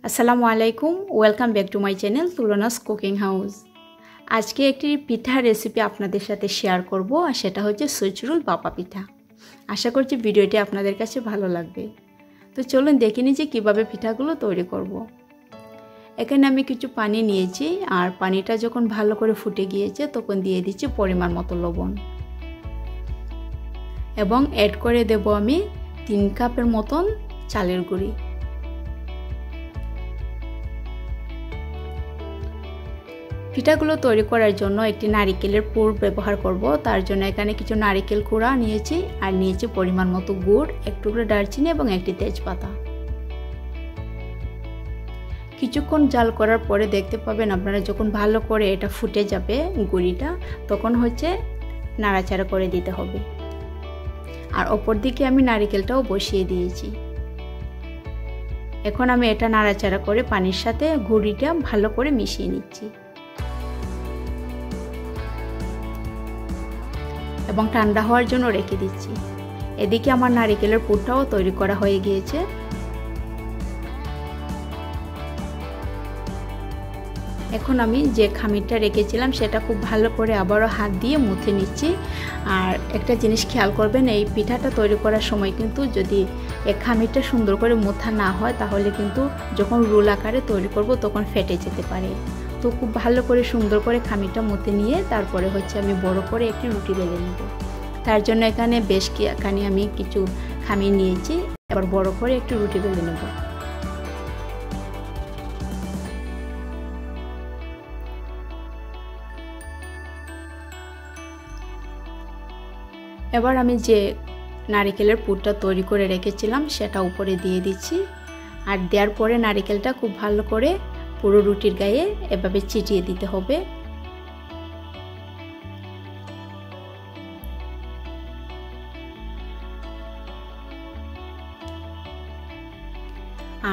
আসসালামু আলাইকুম, welcome back to my channel Tulona's cooking house. আজকে একটি পিঠা রেসিপি আপনাদের সাথে শেয়ার করব, আর সেটা হচ্ছে সুইচরুল ভাপা পিঠা। আশা করছি ভিডিওটি আপনাদের কাছে ভালো লাগবে। তো চলুন দেখে নিই যে কীভাবে পিঠাগুলো তৈরি করব। এখানে আমি কিছু পানি নিয়েছি, আর পানিটা যখন ভালো করে ফুটে গিয়েছে তখন দিয়ে দিচ্ছি পরিমাণ মতো লবণ, এবং অ্যাড করে দেব আমি 3 কাপের মতন চালের গুঁড়ি। পিঠাগুলো তৈরি করার জন্য একটি নারিকেলের পুর ব্যবহার করব। তার জন্য এখানে কিছু নারিকেল কুড়া নিয়েছি, আর নিয়েছি পরিমাণ মতো গুড়, এক টুকরো দারচিনি এবং একটি তেজপাতা। কিছুক্ষণ জাল করার পরে দেখতে পাবেন আপনারা যখন ভালো করে এটা ফুটে যাবে গুঁড়িটা, তখন হচ্ছে নাড়াচাড়া করে দিতে হবে। আর অপর দিকে আমি নারিকেলটাও বসিয়ে দিয়েছি। এখন আমি এটা নাড়াচাড়া করে পানির সাথে গুঁড়িটা ভালো করে মিশিয়ে নিচ্ছি এবং ঠান্ডা হওয়ার জন্য রেখে দিচ্ছি। এদিকে আমার নারিকেলের পুরটাও তৈরি করা হয়ে গিয়েছে। এখন আমি যে খামিরটা রেখেছিলাম সেটা খুব ভালো করে আবারও হাত দিয়ে মুথে নিচ্ছি। আর একটা জিনিস খেয়াল করবেন, এই পিঠাটা তৈরি করার সময় কিন্তু যদি এই খামিরটা সুন্দর করে মুথা না হয়, তাহলে কিন্তু যখন রোল আকারে তৈরি করব তখন ফেটে যেতে পারে। তো খুব ভালো করে সুন্দর করে খামিরটা মুথে নিয়ে তারপরে হচ্ছে আমি বড় করে একটি রুটি বেলে নেব। তার জন্য এখানে বেশ খানি আমি কিছু খামির নিয়েছি, এবার বড় করে একটি রুটি বেলে নেব। এবার আমি যে নারিকেলের পুরটা তৈরি করে রেখেছিলাম সেটা উপরে দিয়ে দিচ্ছি, আর দেওয়ার পরে নারিকেলটা খুব ভালো করে পুরো রুটির গায়ে এভাবে ছিটিয়ে দিতে হবে।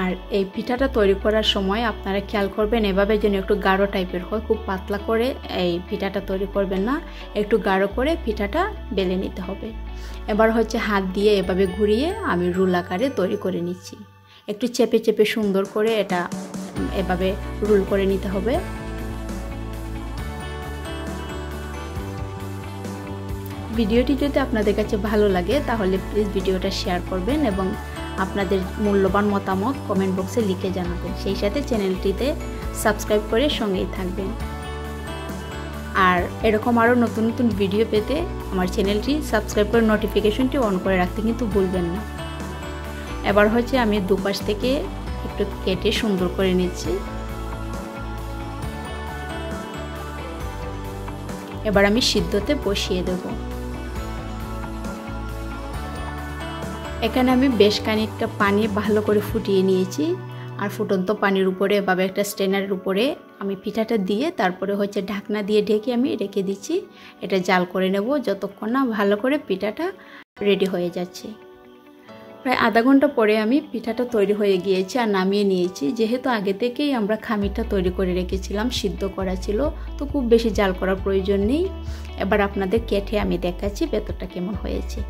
আর এই পিঠাটা তৈরি করার সময় আপনারা খেয়াল করবেন এভাবে যেন একটু গাঢ় টাইপের হয়, খুব পাতলা করে এই পিঠাটা তৈরি করবেন না, একটু গাঢ় করে পিঠাটা বেলে নিতে হবে। এবার হচ্ছে হাত দিয়ে এভাবে ঘুরিয়ে আমি রোল আকারে তৈরি করে নিচ্ছি। একটু চেপে চেপে সুন্দর করে এটা এভাবে রোল করে নিতে হবে। ভিডিওটি যদি আপনাদের কাছে ভালো লাগে তাহলে প্লিজ ভিডিওটা শেয়ার করবেন এবং আপনাদের মূল্যবান মতামত কমেন্ট বক্সে লিখে জানাবেন। সেই সাথে চ্যানেলটিতে সাবস্ক্রাইব করে সঙ্গেই থাকবেন। আর এরকম আরও নতুন নতুন ভিডিও পেতে আমার চ্যানেলটি সাবস্ক্রাইব করে নোটিফিকেশনটি অন করে রাখতে কিন্তু ভুলবেন না। এবার হচ্ছে আমি দুপাশ থেকে একটু কেটে সুন্দর করে নিচ্ছি। এবার আমি সিদ্ধতে বসিয়ে দেব। এখানে আমি বেশ খানিকটা পানি ভালো করে ফুটিয়ে নিয়েছি, আর ফুটন্ত পানির উপরে এভাবে একটা স্ট্রেনারের উপরে আমি পিঠাটা দিয়ে তারপরে হচ্ছে ঢাকনা দিয়ে ঢেকে আমি রেখে দিচ্ছি। এটা জাল করে নেব যতক্ষণ না ভালো করে পিঠাটা রেডি হয়ে যাচ্ছে। প্রায় আধা ঘন্টা পরে আমি পিঠাটা তৈরি হয়ে গিয়েছে আর নামিয়ে নিয়েছি। যেহেতু আগে থেকেই আমরা খামিরটা তৈরি করে রেখেছিলাম, সিদ্ধ করা ছিল, তো খুব বেশি জাল করার প্রয়োজন নেই। এবার আপনাদের কেটে আমি দেখাচ্ছি ভেতরটা কেমন হয়েছে।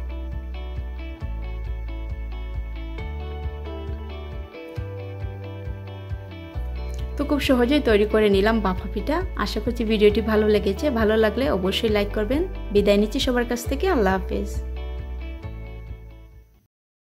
তো খুব সহজেই তৈরি করে নিলাম ভাপা পিঠা। আশা করছি ভিডিওটি ভালো লেগেছে। ভালো লাগলে অবশ্যই লাইক করবেন। বিদায় নিচ্ছি সবার কাছ থেকে। আল্লাহ হাফেজ।